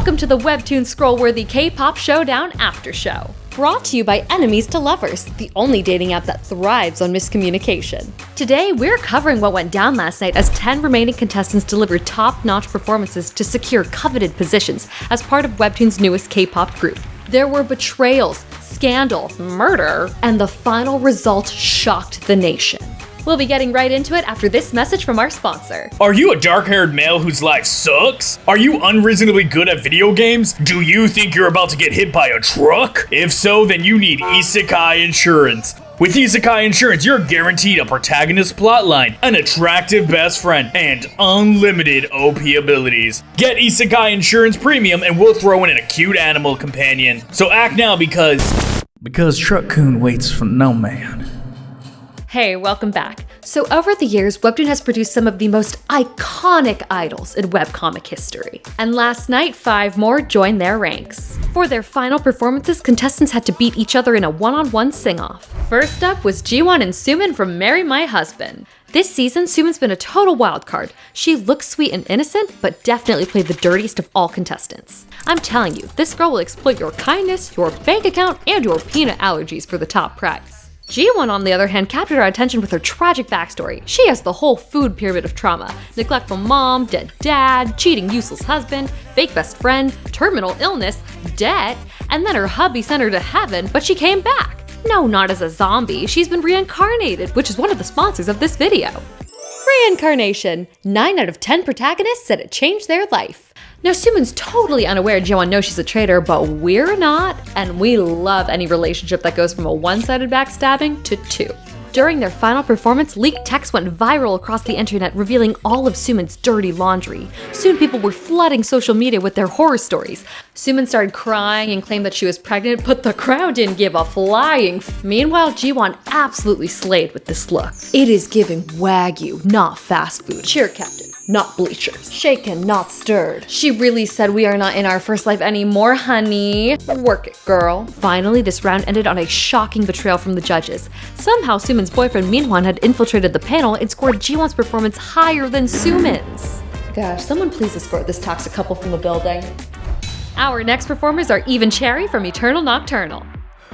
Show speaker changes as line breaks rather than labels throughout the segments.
Welcome to the Webtoon Scrollworthy K-pop Showdown After Show. Brought to you by Enemies to Lovers, the only dating app that thrives on miscommunication. Today, we're covering what went down last night as 10 remaining contestants delivered top-notch performances to secure coveted positions as part of Webtoon's newest K-pop group. There were betrayals, scandal, murder, and the final result shocked the nation. We'll be getting right into it after this message from our sponsor.
Are you a dark-haired male whose life sucks? Are you unreasonably good at video games? Do you think you're about to get hit by a truck? If so, then you need Isekai Insurance. With Isekai Insurance, you're guaranteed a protagonist plotline, an attractive best friend, and unlimited OP abilities. Get Isekai Insurance Premium and we'll throw in a cute animal companion. So act now because Truck-kun waits for no man.
Hey, welcome back. So over the years, Webtoon has produced some of the most iconic idols in webcomic history. And last night, 5 more joined their ranks. For their final performances, contestants had to beat each other in a one-on-one sing-off. First up was Gia and Suman from Marry My Husband. This season, Suman's been a total wildcard. She looks sweet and innocent, but definitely played the dirtiest of all contestants. I'm telling you, this girl will exploit your kindness, your bank account, and your peanut allergies for the top prize. Gia, on the other hand, captured our attention with her tragic backstory. She has the whole food pyramid of trauma. Neglectful mom, dead dad, cheating useless husband, fake best friend, terminal illness, debt, and then her hubby sent her to heaven, but she came back. No, not as a zombie. She's been reincarnated, which is one of the sponsors of this video. Reincarnation. 9 out of 10 protagonists said it changed their life. Now, Suman's totally unaware Gia knows she's a traitor, but we're not, and we love any relationship that goes from a one-sided backstabbing to 2. During their final performance, leaked text went viral across the internet revealing all of Suman's dirty laundry. Soon people were flooding social media with their horror stories. Suman started crying and claimed that she was pregnant, but the crowd didn't give a flying Meanwhile, Jiwon absolutely slayed with this look. It is giving Wagyu, not fast food. Cheer captain, not bleachers. Shaken, not stirred. She really said we are not in our first life anymore, honey. Work it, girl. Finally, this round ended on a shocking betrayal from the judges. Somehow, Suman's boyfriend Minhwan had infiltrated the panel and scored Jiwon's performance higher than Suman's. Gosh, someone please escort this toxic couple from the building. Our next performers are Eve and Cherry from Eaternal Nocturnal.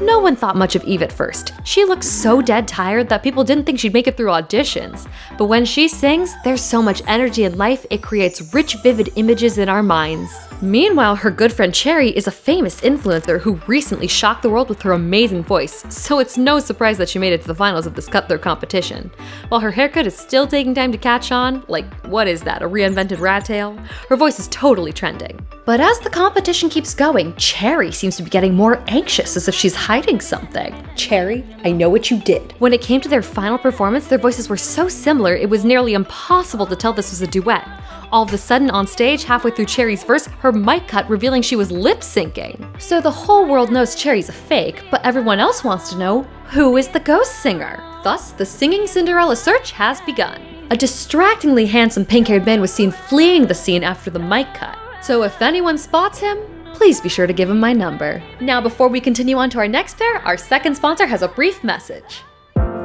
No one thought much of Eve at first. She looks so dead tired that people didn't think she'd make it through auditions. But when she sings, there's so much energy and life, it creates rich, vivid images in our minds. Meanwhile, her good friend Cherry is a famous influencer who recently shocked the world with her amazing voice, so it's no surprise that she made it to the finals of this cutthroat competition. While her haircut is still taking time to catch on, like, what is that, a reinvented rat tail? Her voice is totally trending. But as the competition keeps going, Cherry seems to be getting more anxious, as if she's hiding something. Cherry, I know what you did. When it came to their final performance, their voices were so similar, it was nearly impossible to tell this was a duet. All of a sudden, on stage, halfway through Cherry's verse, her mic cut, revealing she was lip-syncing. So the whole world knows Cherry's a fake, but everyone else wants to know, who is the ghost singer? Thus, the singing Cinderella search has begun. A distractingly handsome pink-haired man was seen fleeing the scene after the mic cut. So if anyone spots him, please be sure to give him my number. Now, before we continue on to our next pair, our second sponsor has a brief message.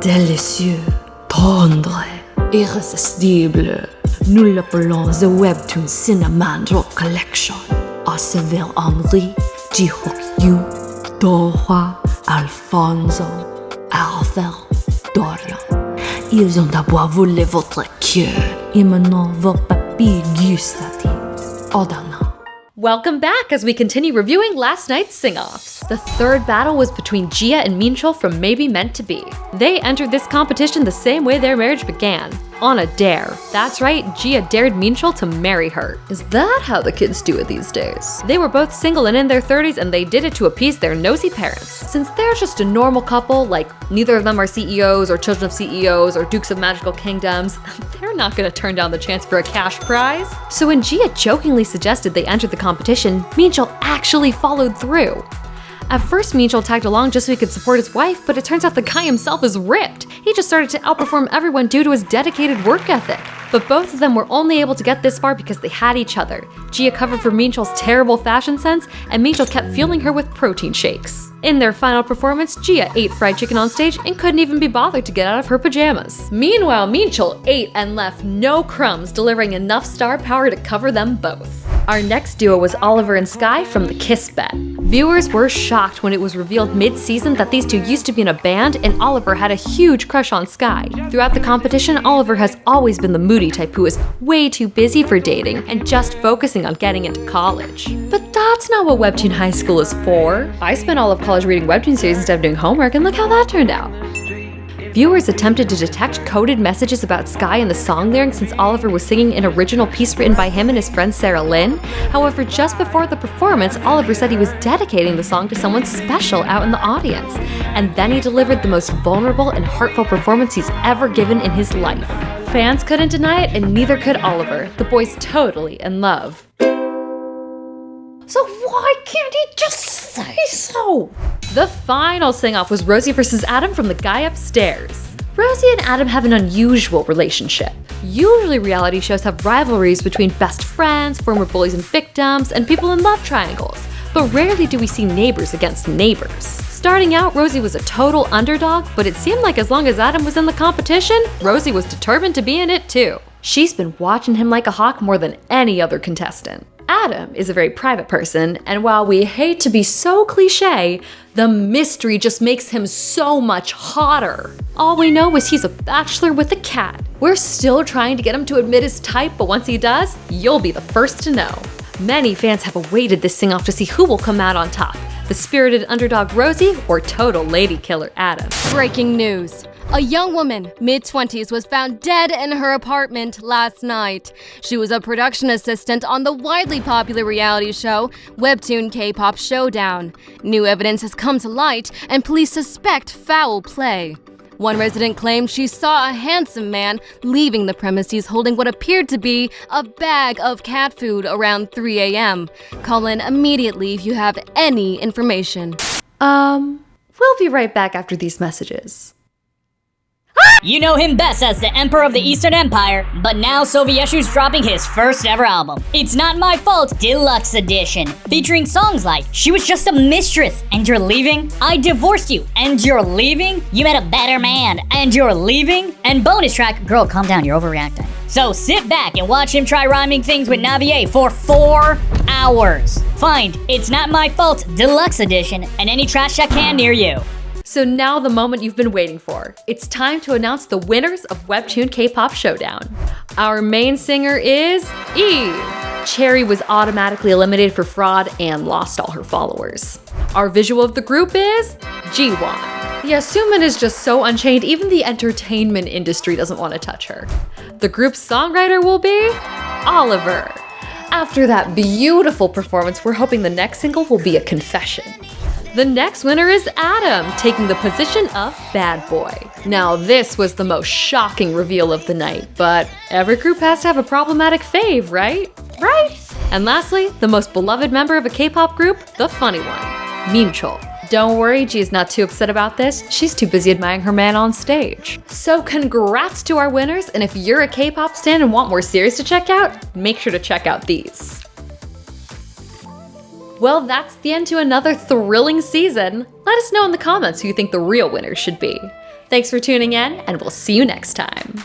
Délicieux, tendre, irrésistible. Nous l'appelons the Webtoon Cinnamon Rock Collection. Asever Henri, Ji-Hook-Yu, Dora, Alfonso, Arthur, Dorian. Ils ont d'abord volé votre cœur et maintenant vos papilles gustatives. Odana.
Welcome back as we continue reviewing last night's sing-offs. The third battle was between Gia and Mitchell from Maybe Meant to Be. They entered this competition the same way their marriage began, on a dare. That's right, Gia dared Mitchell to marry her. Is that how the kids do it these days? They were both single and in their 30s, and they did it to appease their nosy parents. Since they're just a normal couple, like neither of them are CEOs or children of CEOs or dukes of magical kingdoms, they're not gonna turn down the chance for a cash prize. So when Gia jokingly suggested they enter the competition, Mitchell actually followed through. At first, Mitchell tagged along just so he could support his wife, but it turns out the guy himself is ripped. He just started to outperform everyone due to his dedicated work ethic. But both of them were only able to get this far because they had each other. Gia covered for Mitchell's terrible fashion sense, and Mitchell kept fueling her with protein shakes. In their final performance, Gia ate fried chicken on stage and couldn't even be bothered to get out of her pajamas. Meanwhile, Mitchell ate and left no crumbs, delivering enough star power to cover them both. Our next duo was Oliver and Skye from The Kiss Bet. Viewers were shocked when it was revealed mid-season that these two used to be in a band and Oliver had a huge crush on Skye. Throughout the competition, Oliver has always been the moody type who is way too busy for dating and just focusing on getting into college. But that's not what Webtoon High School is for. I spent all of college reading Webtoon series instead of doing homework, and look how that turned out. Viewers attempted to detect coded messages about Skye in the song lyrics since Oliver was singing an original piece written by him and his friend Sarah Lynn. However, just before the performance, Oliver said he was dedicating the song to someone special out in the audience. And then he delivered the most vulnerable and heartfelt performance he's ever given in his life. Fans couldn't deny it, and neither could Oliver. The boy's totally in love. So why can't he just say so? The final sing-off was Rosie vs. Adam from The Guy Upstairs. Rosie and Adam have an unusual relationship. Usually reality shows have rivalries between best friends, former bullies and victims, and people in love triangles, but rarely do we see neighbors against neighbors. Starting out, Rosie was a total underdog, but it seemed like as long as Adam was in the competition, Rosie was determined to be in it too. She's been watching him like a hawk more than any other contestant. Adam is a very private person, and while we hate to be so cliche, the mystery just makes him so much hotter. All we know is he's a bachelor with a cat. We're still trying to get him to admit his type, but once he does, you'll be the first to know. Many fans have awaited this sing-off to see who will come out on top, the spirited underdog Rosie or total lady killer Adam.
Breaking news. A young woman, mid-20s, was found dead in her apartment last night. She was a production assistant on the widely popular reality show, Webtoon K-Pop Showdown. New evidence has come to light, and police suspect foul play. One resident claimed she saw a handsome man leaving the premises holding what appeared to be a bag of cat food around 3 a.m. Call in immediately if you have any information.
We'll be right back after these messages.
You know him best as the Emperor of the Eastern Empire, but now Sovieshu's dropping his first ever album. It's Not My Fault Deluxe Edition, featuring songs like She Was Just a Mistress and You're Leaving, I Divorced You and You're Leaving, You Met a Better Man and You're Leaving, and bonus track Girl Calm Down, You're Overreacting. So sit back and watch him try rhyming things with Navier for 4 hours. Find It's Not My Fault Deluxe Edition and any trash that can near you.
So now the moment you've been waiting for. It's time to announce the winners of Webtoon K-Pop Showdown. Our main singer is Eve. Cherry was automatically eliminated for fraud and lost all her followers. Our visual of the group is Jiwon. Yeah, Suman is just so unchained, even the entertainment industry doesn't want to touch her. The group's songwriter will be Oliver. After that beautiful performance, we're hoping the next single will be a confession. The next winner is Adam, taking the position of bad boy. Now this was the most shocking reveal of the night, but every group has to have a problematic fave, right? Right? And lastly, the most beloved member of a K-pop group, the funny one, Mitchell. Don't worry, Gi's not too upset about this. She's too busy admiring her man on stage. So congrats to our winners, and if you're a K-pop stan and want more series to check out, make sure to check out these. Well, that's the end to another thrilling season. Let us know in the comments who you think the real winners should be. Thanks for tuning in, and we'll see you next time.